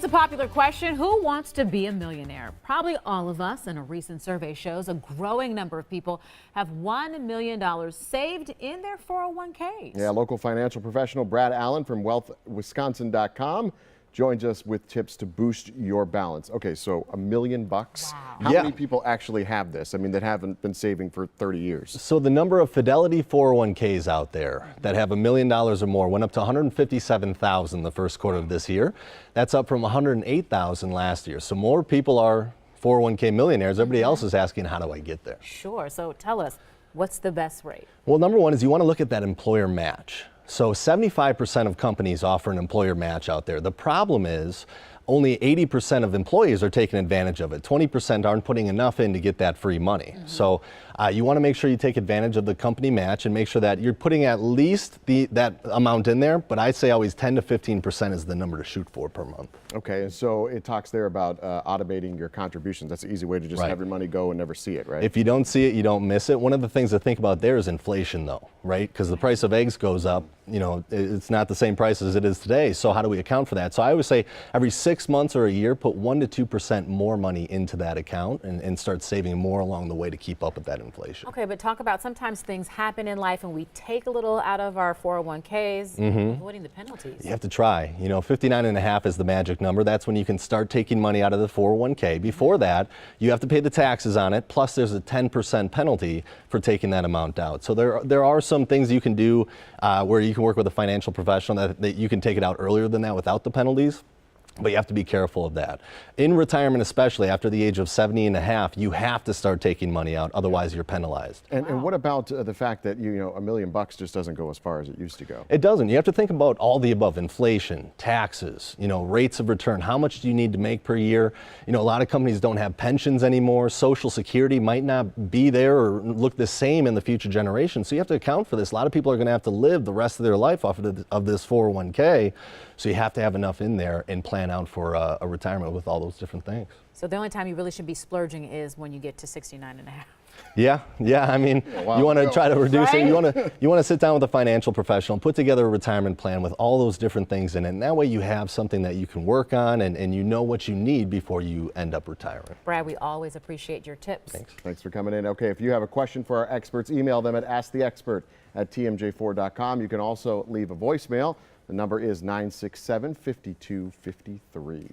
It's a popular question. Who wants to be a millionaire? Probably all of us, and a recent survey shows a growing number of people have $1 million saved in their 401ks. Yeah, local financial professional Brad Allen from wealthwisconsin.com joins us with tips to boost your balance. Okay, so $1 million. Wow. How many people actually have this? I mean, that haven't been saving for 30 years. So the number of Fidelity 401ks out there that have $1 million or more went up to 157,000 the first quarter of this year. That's up from 108,000 last year. So more people are 401k millionaires. Everybody else is asking, how do I get there? Sure. So tell us, what's the best rate? Well, number one is you want to look at that employer match. So 75% of companies offer an employer match out there. The problem is only 80% of employees are taking advantage of it. 20% aren't putting enough in to get that free money. So you want to make sure you take advantage of the company match and make sure that you're putting at least that amount in there. But I'd say always 10 to 15% is the number to shoot for per month. Okay, and so it talks there about automating your contributions. That's an easy way to just have your money go and never see it, right? If you don't see it, you don't miss it. One of the things to think about there is inflation, though, right? Because the price of eggs goes up. You know, it's not the same price as it is today. So how do we account for that? So I always say every 6 months or a year, put 1 to 2% more money into that account and start saving more along the way to keep up with that inflation. Okay, but talk about sometimes things happen in life and we take a little out of our 401ks, avoiding the penalties. You have to try. You know, 59.5 is the magic number. That's when you can start taking money out of the 401k. Before that, you have to pay the taxes on it, plus there's a 10% penalty for taking that amount out. So there are some things you can do where you can work with a financial professional that you can take it out earlier than that without the penalties. But you have to be careful of that. In retirement, especially after the age of 70.5, you have to start taking money out, otherwise you're penalized. And what about the fact that $1 million just doesn't go as far as it used to go? It doesn't. You have to think about all the above: inflation, taxes, rates of return. How much do you need to make per year? A lot of companies don't have pensions anymore. Social Security might not be there or look the same in the future generations. So you have to account for this. A lot of people are going to have to live the rest of their life off of this 401k. So you have to have enough in there and plan out for a retirement with all those different things. So the only time you really should be splurging is when you get to 69.5. Yeah. I mean, you want to try to reduce it. You want to sit down with a financial professional, put together a retirement plan with all those different things in it. And that way you have something that you can work on and you know what you need before you end up retiring. Brad, we always appreciate your tips. Thanks for coming in. Okay, if you have a question for our experts, email them at asktheexpert@tmj4.com. You can also leave a voicemail. The number is 967-5253.